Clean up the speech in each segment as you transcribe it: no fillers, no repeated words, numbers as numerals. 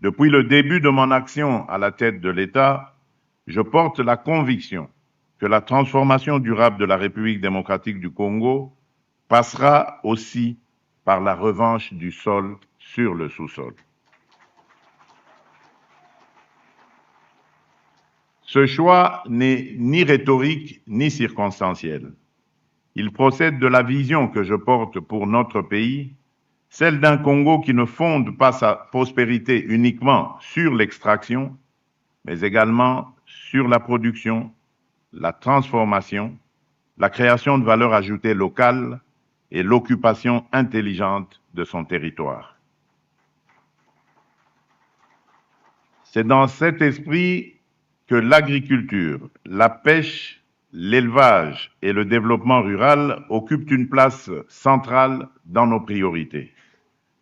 Depuis le début de mon action à la tête de l'État, je porte la conviction que la transformation durable de la République démocratique du Congo passera aussi par la revanche du sol sur le sous-sol. Ce choix n'est ni rhétorique ni circonstanciel. Il procède de la vision que je porte pour notre pays, celle d'un Congo qui ne fonde pas sa prospérité uniquement sur l'extraction, mais également sur la production, la transformation, la création de valeur ajoutée locale et l'occupation intelligente de son territoire. C'est dans cet esprit que l'agriculture, la pêche, l'élevage et le développement rural occupent une place centrale dans nos priorités.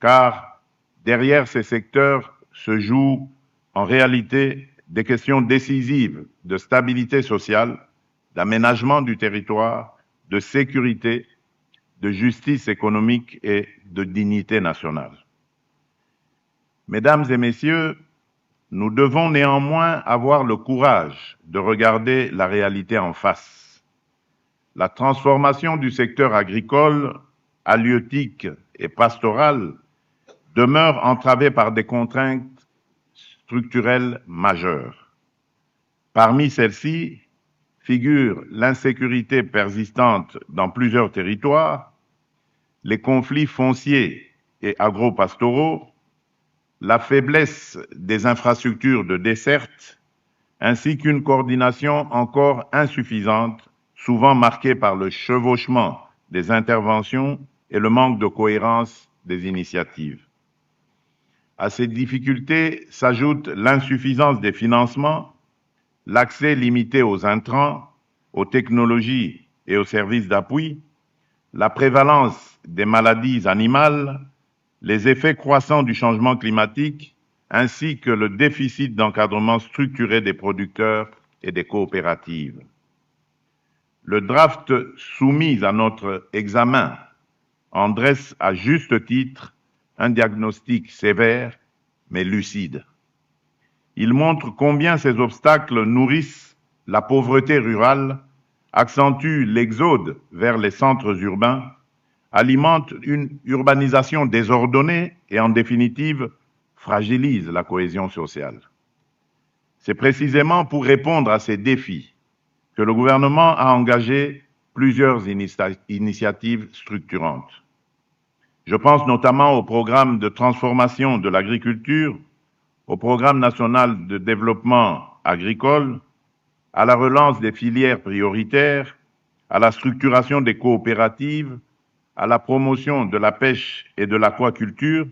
Car derrière ces secteurs se jouent en réalité des questions décisives de stabilité sociale, d'aménagement du territoire, de sécurité, de justice économique et de dignité nationale. Mesdames et messieurs, nous devons néanmoins avoir le courage de regarder la réalité en face. La transformation du secteur agricole, halieutique et pastoral demeure entravée par des contraintes structurelles majeures. Parmi celles-ci figurent l'insécurité persistante dans plusieurs territoires, les conflits fonciers et agro-pastoraux, la faiblesse des infrastructures de desserte, ainsi qu'une coordination encore insuffisante, souvent marquée par le chevauchement des interventions et le manque de cohérence des initiatives. À ces difficultés s'ajoute l'insuffisance des financements, l'accès limité aux intrants, aux technologies et aux services d'appui, la prévalence des maladies animales, les effets croissants du changement climatique, ainsi que le déficit d'encadrement structuré des producteurs et des coopératives. Le draft soumis à notre examen en dresse à juste titre un diagnostic sévère mais lucide. Il montre combien ces obstacles nourrissent la pauvreté rurale, accentuent l'exode vers les centres urbains, alimentent une urbanisation désordonnée et, en définitive, fragilise la cohésion sociale. C'est précisément pour répondre à ces défis que le gouvernement a engagé plusieurs initiatives structurantes. Je pense notamment au programme de transformation de l'agriculture, au programme national de développement agricole, à la relance des filières prioritaires, à la structuration des coopératives, à la promotion de la pêche et de l'aquaculture,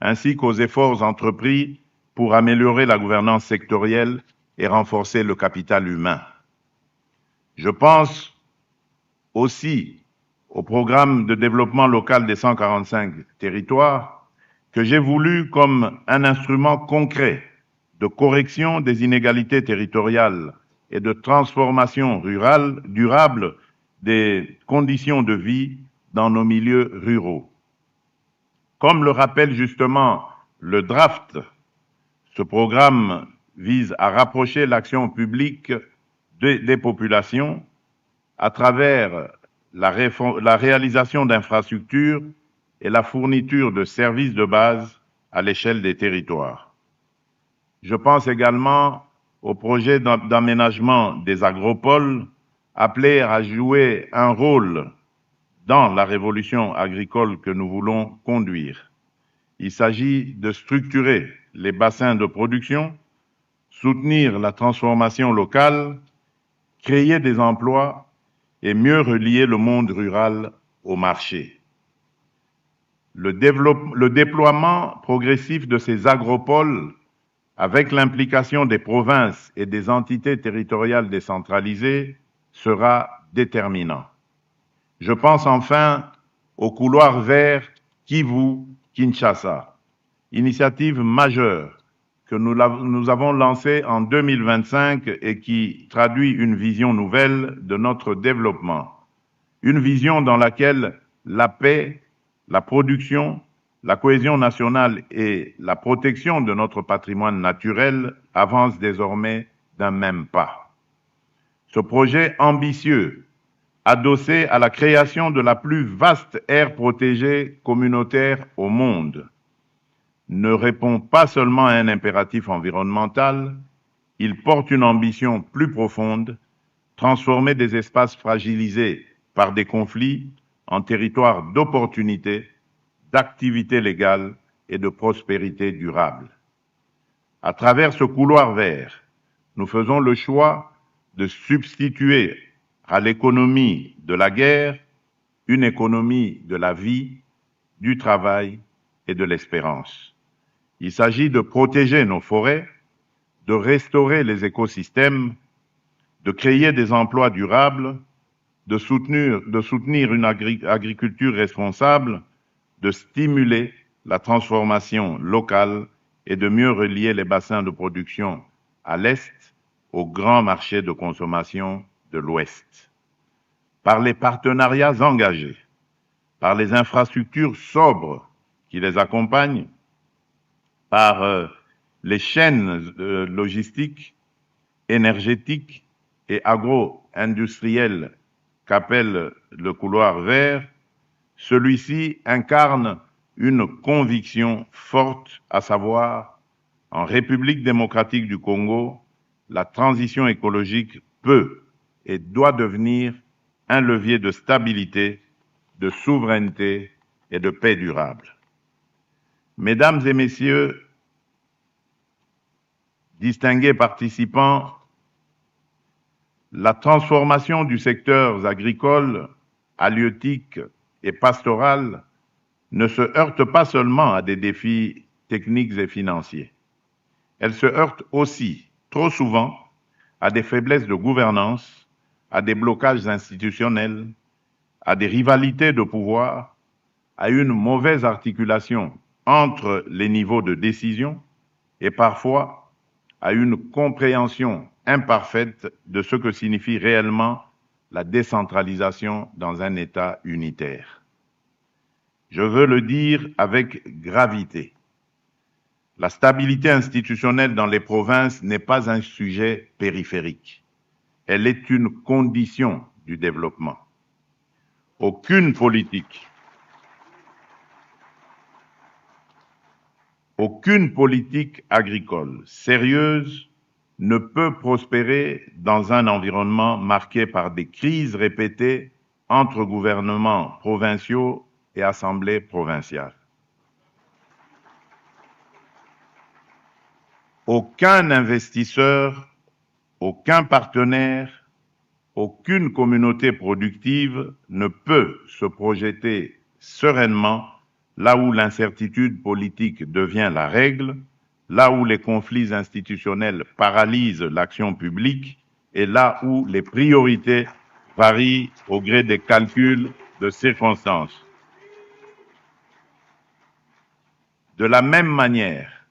ainsi qu'aux efforts entrepris pour améliorer la gouvernance sectorielle et renforcer le capital humain. Je pense aussi au programme de développement local des 145 territoires que j'ai voulu comme un instrument concret de correction des inégalités territoriales et de transformation rurale durable des conditions de vie dans nos milieux ruraux. Comme le rappelle justement le draft, ce programme vise à rapprocher l'action publique des populations à travers la réalisation d'infrastructures et la fourniture de services de base à l'échelle des territoires. Je pense également au projet d'aménagement des agropoles appelés à jouer un rôle dans la révolution agricole que nous voulons conduire. Il s'agit de structurer les bassins de production, soutenir la transformation locale, créer des emplois et mieux relier le monde rural au marché. Le déploiement progressif de ces agropoles, avec l'implication des provinces et des entités territoriales décentralisées, sera déterminant. Je pense enfin au couloir vert Kivu-Kinshasa, initiative majeure que nous avons lancée en 2025 et qui traduit une vision nouvelle de notre développement. Une vision dans laquelle la paix, la production, la cohésion nationale et la protection de notre patrimoine naturel avancent désormais d'un même pas. Ce projet ambitieux, adossé à la création de la plus vaste aire protégée communautaire au monde, ne répond pas seulement à un impératif environnemental, il porte une ambition plus profonde, transformer des espaces fragilisés par des conflits en territoires d'opportunités, d'activité légale et de prospérité durable. À travers ce couloir vert, nous faisons le choix de substituer à l'économie de la guerre une économie de la vie, du travail et de l'espérance. Il s'agit de protéger nos forêts, de restaurer les écosystèmes, de créer des emplois durables, de soutenir une agriculture responsable, de stimuler la transformation locale et de mieux relier les bassins de production à l'Est aux grands marchés de consommation de l'Ouest. Par les partenariats engagés, par les infrastructures sobres qui les accompagnent, par les chaînes logistiques, énergétiques et agro-industrielles qu'appelle le couloir vert, celui-ci incarne une conviction forte, à savoir, en République démocratique du Congo, la transition écologique peut et doit devenir un levier de stabilité, de souveraineté et de paix durable. Mesdames et messieurs, distingués participants, la transformation du secteur agricole, halieutique et pastoral ne se heurte pas seulement à des défis techniques et financiers. Elle se heurte aussi, trop souvent, à des faiblesses de gouvernance, à des blocages institutionnels, à des rivalités de pouvoir, à une mauvaise articulation entre les niveaux de décision et parfois à une compréhension imparfaite de ce que signifie réellement la décentralisation dans un État unitaire. Je veux le dire avec gravité. La stabilité institutionnelle dans les provinces n'est pas un sujet périphérique. Elle est une condition du développement. Aucune politique agricole sérieuse ne peut prospérer dans un environnement marqué par des crises répétées entre gouvernements provinciaux et assemblées provinciales. Aucun investisseur, aucun partenaire, aucune communauté productive ne peut se projeter sereinement là où l'incertitude politique devient la règle, là où les conflits institutionnels paralysent l'action publique et là où les priorités varient au gré des calculs de circonstances. De la même manière,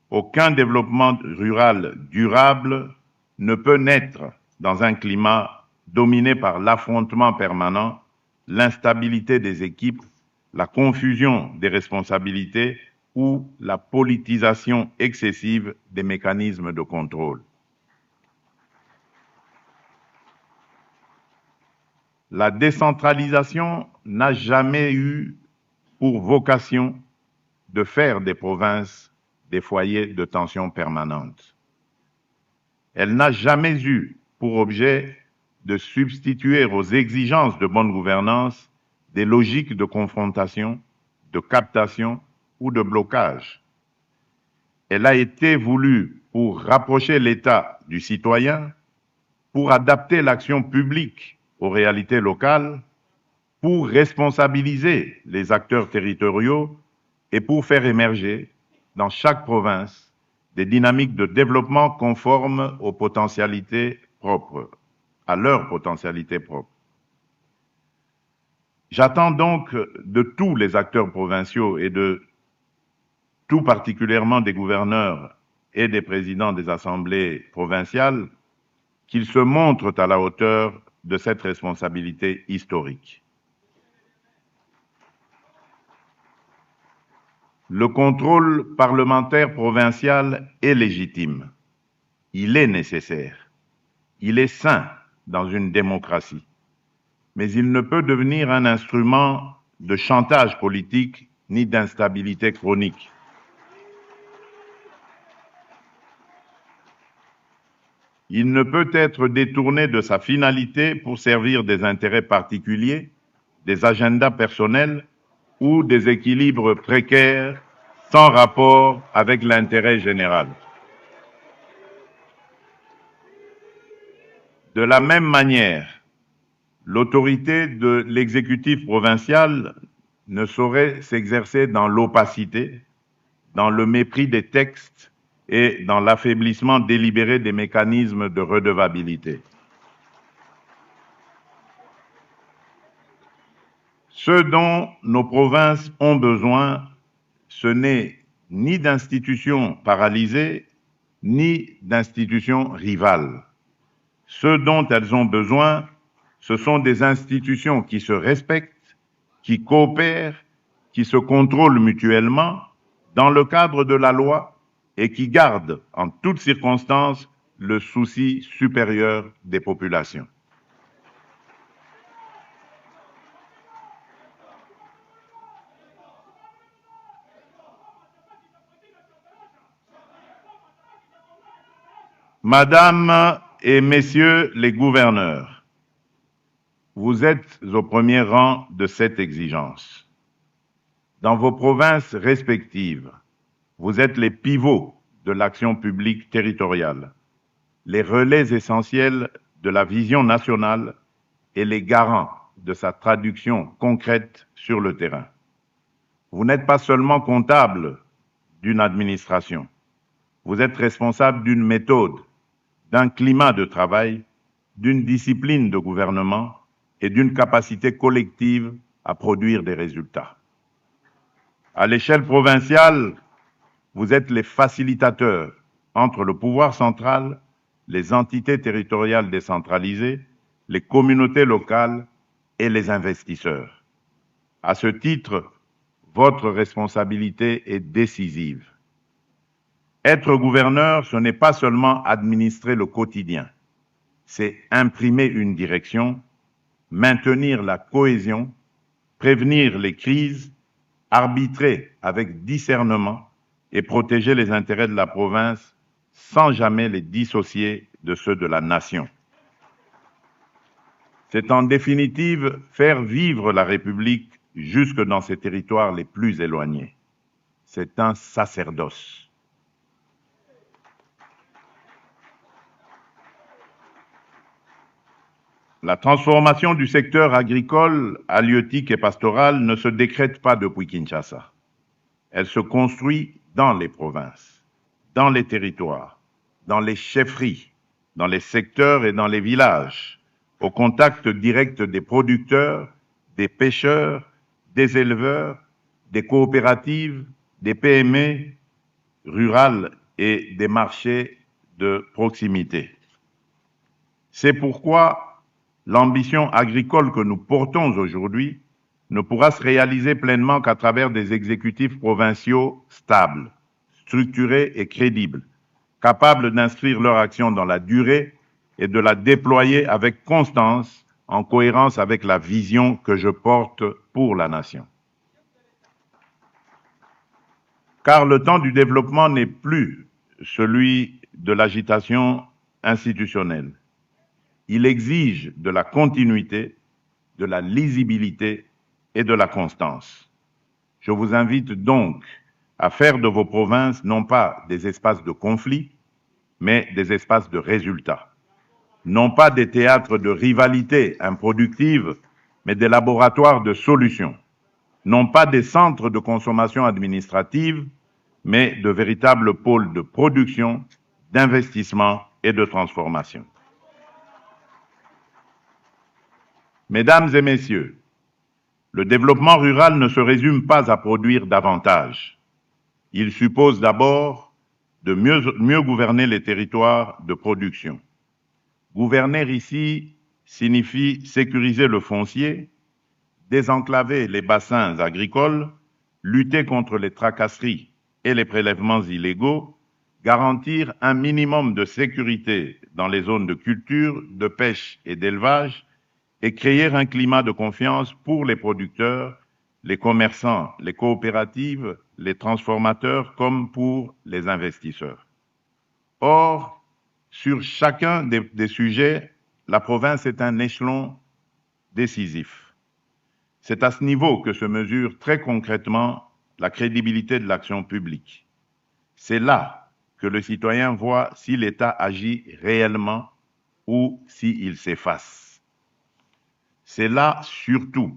aucun développement rural durable ne peut naître dans un climat dominé par l'affrontement permanent, l'instabilité des équipes, la confusion des responsabilités ou la politisation excessive des mécanismes de contrôle. La décentralisation n'a jamais eu pour vocation de faire des provinces des foyers de tension permanente. Elle n'a jamais eu pour objet de substituer aux exigences de bonne gouvernance des logiques de confrontation, de captation ou de blocage. Elle a été voulue pour rapprocher l'État du citoyen, pour adapter l'action publique aux réalités locales, pour responsabiliser les acteurs territoriaux et pour faire émerger dans chaque province des dynamiques de développement conformes aux potentialités propres, à leurs potentialités propres. J'attends donc de tous les acteurs provinciaux et de tout particulièrement des gouverneurs et des présidents des assemblées provinciales qu'ils se montrent à la hauteur de cette responsabilité historique. Le contrôle parlementaire provincial est légitime. Il est nécessaire. Il est sain dans une démocratie. Mais il ne peut devenir un instrument de chantage politique ni d'instabilité chronique. Il ne peut être détourné de sa finalité pour servir des intérêts particuliers, des agendas personnels ou des équilibres précaires sans rapport avec l'intérêt général. De la même manière, l'autorité de l'exécutif provincial ne saurait s'exercer dans l'opacité, dans le mépris des textes et dans l'affaiblissement délibéré des mécanismes de redevabilité. Ce dont nos provinces ont besoin, ce n'est ni d'institutions paralysées, ni d'institutions rivales. Ce dont elles ont besoin, ce sont des institutions qui se respectent, qui coopèrent, qui se contrôlent mutuellement dans le cadre de la loi et qui gardent en toutes circonstances le souci supérieur des populations. Madame et Messieurs les gouverneurs, vous êtes au premier rang de cette exigence. Dans vos provinces respectives, vous êtes les pivots de l'action publique territoriale, les relais essentiels de la vision nationale et les garants de sa traduction concrète sur le terrain. Vous n'êtes pas seulement comptable d'une administration, vous êtes responsable d'une méthode, d'un climat de travail, d'une discipline de gouvernement et d'une capacité collective à produire des résultats. À l'échelle provinciale, vous êtes les facilitateurs entre le pouvoir central, les entités territoriales décentralisées, les communautés locales et les investisseurs. À ce titre, votre responsabilité est décisive. Être gouverneur, ce n'est pas seulement administrer le quotidien, c'est imprimer une direction, maintenir la cohésion, prévenir les crises, arbitrer avec discernement et protéger les intérêts de la province sans jamais les dissocier de ceux de la nation. C'est en définitive faire vivre la République jusque dans ses territoires les plus éloignés. C'est un sacerdoce. La transformation du secteur agricole, halieutique et pastoral ne se décrète pas depuis Kinshasa. Elle se construit dans les provinces, dans les territoires, dans les chefferies, dans les secteurs et dans les villages, au contact direct des producteurs, des pêcheurs, des éleveurs, des coopératives, des PME rurales et des marchés de proximité. C'est pourquoi l'ambition agricole que nous portons aujourd'hui ne pourra se réaliser pleinement qu'à travers des exécutifs provinciaux stables, structurés et crédibles, capables d'inscrire leur action dans la durée et de la déployer avec constance, en cohérence avec la vision que je porte pour la nation. Car le temps du développement n'est plus celui de l'agitation institutionnelle. Il exige de la continuité, de la lisibilité et de la constance. Je vous invite donc à faire de vos provinces non pas des espaces de conflit, mais des espaces de résultats. Non pas des théâtres de rivalité improductive, mais des laboratoires de solutions. Non pas des centres de consommation administrative, mais de véritables pôles de production, d'investissement et de transformation. Mesdames et messieurs, le développement rural ne se résume pas à produire davantage. Il suppose d'abord de mieux gouverner les territoires de production. Gouverner ici signifie sécuriser le foncier, désenclaver les bassins agricoles, lutter contre les tracasseries et les prélèvements illégaux, garantir un minimum de sécurité dans les zones de culture, de pêche et d'élevage, et créer un climat de confiance pour les producteurs, les commerçants, les coopératives, les transformateurs comme pour les investisseurs. Or, sur chacun des sujets, la province est un échelon décisif. C'est à ce niveau que se mesure très concrètement la crédibilité de l'action publique. C'est là que le citoyen voit si l'État agit réellement ou s'il s'efface. C'est là surtout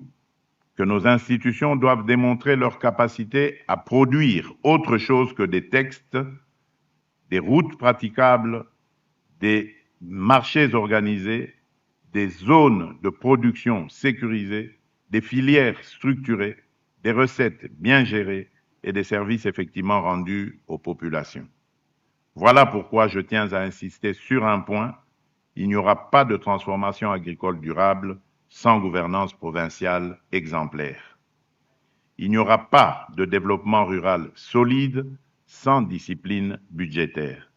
que nos institutions doivent démontrer leur capacité à produire autre chose que des textes, des routes praticables, des marchés organisés, des zones de production sécurisées, des filières structurées, des recettes bien gérées et des services effectivement rendus aux populations. Voilà pourquoi je tiens à insister sur un point: il n'y aura pas de transformation agricole durable sans gouvernance provinciale exemplaire. Il n'y aura pas de développement rural solide sans discipline budgétaire.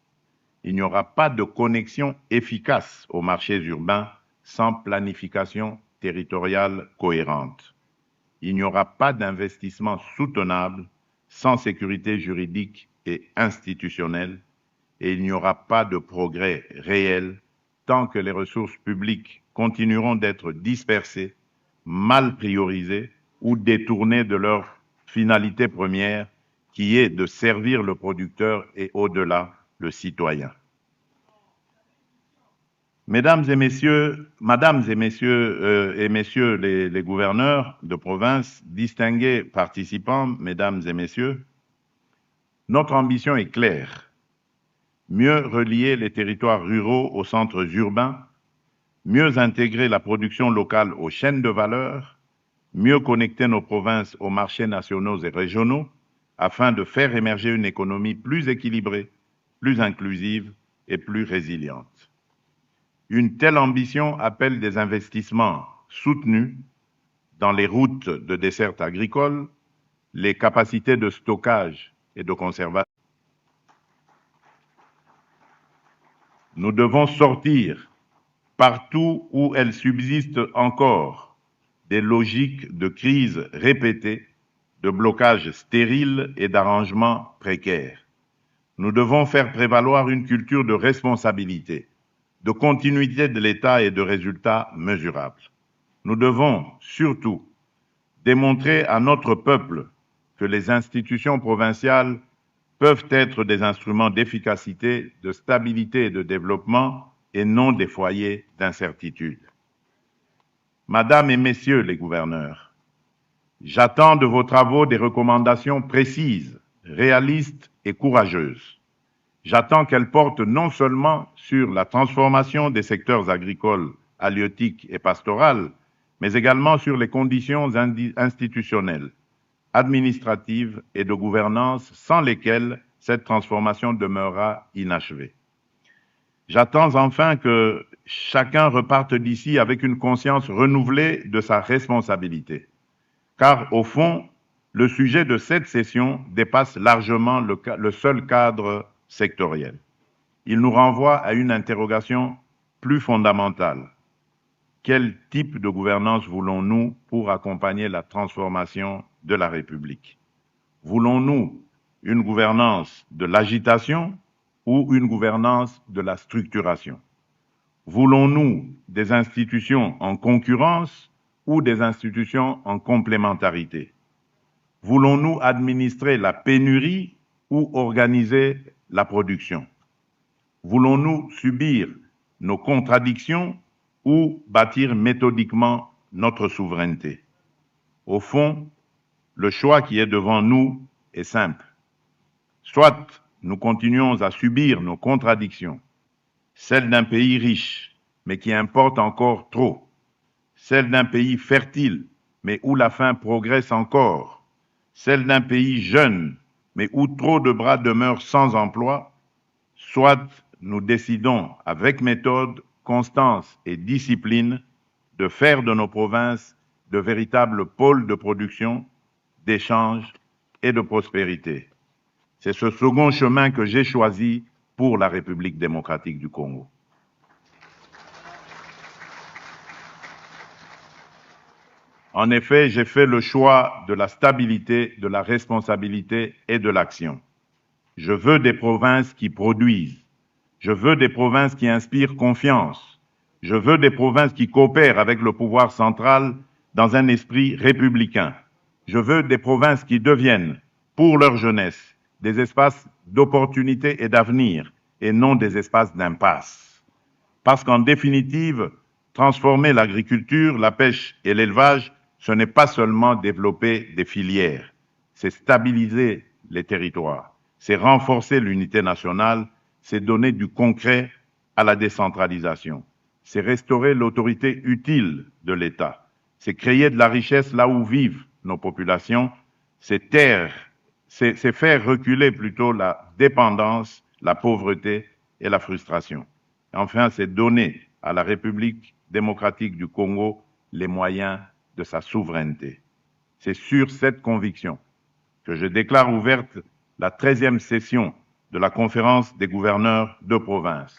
Il n'y aura pas de connexion efficace aux marchés urbains sans planification territoriale cohérente. Il n'y aura pas d'investissement soutenable sans sécurité juridique et institutionnelle, et il n'y aura pas de progrès réel tant que les ressources publiques continueront d'être dispersées, mal priorisées ou détournées de leur finalité première, qui est de servir le producteur et au-delà le citoyen. Mesdames et messieurs les gouverneurs de province, distingués participants, mesdames et messieurs, notre ambition est claire: mieux relier les territoires ruraux aux centres urbains, mieux intégrer la production locale aux chaînes de valeur, mieux connecter nos provinces aux marchés nationaux et régionaux, afin de faire émerger une économie plus équilibrée, plus inclusive et plus résiliente. Une telle ambition appelle des investissements soutenus dans les routes de desserte agricole, les capacités de stockage et de conservation. Nous devons sortir, partout où elles subsistent encore, des logiques de crise répétées, de blocages stériles et d'arrangements précaires. Nous devons faire prévaloir une culture de responsabilité, de continuité de l'État et de résultats mesurables. Nous devons surtout démontrer à notre peuple que les institutions provinciales peuvent être des instruments d'efficacité, de stabilité et de développement, et non des foyers d'incertitude. Madame et Messieurs les gouverneurs, j'attends de vos travaux des recommandations précises, réalistes et courageuses. J'attends qu'elles portent non seulement sur la transformation des secteurs agricoles, halieutiques et pastorales, mais également sur les conditions institutionnelles, administratives et de gouvernance sans lesquelles cette transformation demeurera inachevée. J'attends enfin que chacun reparte d'ici avec une conscience renouvelée de sa responsabilité, car au fond, le sujet de cette session dépasse largement le seul cadre sectoriel. Il nous renvoie à une interrogation plus fondamentale. Quel type de gouvernance voulons-nous pour accompagner la transformation de la République? Voulons-nous une gouvernance de l'agitation ou une gouvernance de la structuration? Voulons-nous des institutions en concurrence ou des institutions en complémentarité? Voulons-nous administrer la pénurie ou organiser la production? Voulons-nous subir nos contradictions ou bâtir méthodiquement notre souveraineté? Au fond, le choix qui est devant nous est simple. Soit nous continuons à subir nos contradictions, celles d'un pays riche, mais qui importe encore trop, celles d'un pays fertile, mais où la faim progresse encore, celle d'un pays jeune, mais où trop de bras demeurent sans emploi, soit nous décidons avec méthode, constance et discipline de faire de nos provinces de véritables pôles de production, d'échange et de prospérité. C'est ce second chemin que j'ai choisi pour la République démocratique du Congo. En effet, j'ai fait le choix de la stabilité, de la responsabilité et de l'action. Je veux des provinces qui produisent. Je veux des provinces qui inspirent confiance. Je veux des provinces qui coopèrent avec le pouvoir central dans un esprit républicain. Je veux des provinces qui deviennent, pour leur jeunesse, des espaces d'opportunité et d'avenir, et non des espaces d'impasse. Parce qu'en définitive, transformer l'agriculture, la pêche et l'élevage, ce n'est pas seulement développer des filières, c'est stabiliser les territoires, c'est renforcer l'unité nationale, c'est donner du concret à la décentralisation, c'est restaurer l'autorité utile de l'État, c'est créer de la richesse là où vivent nos populations, c'est faire reculer plutôt la dépendance, la pauvreté et la frustration. Enfin, c'est donner à la République démocratique du Congo les moyens de sa souveraineté. C'est sur cette conviction que je déclare ouverte la 13e session de la conférence des gouverneurs de province.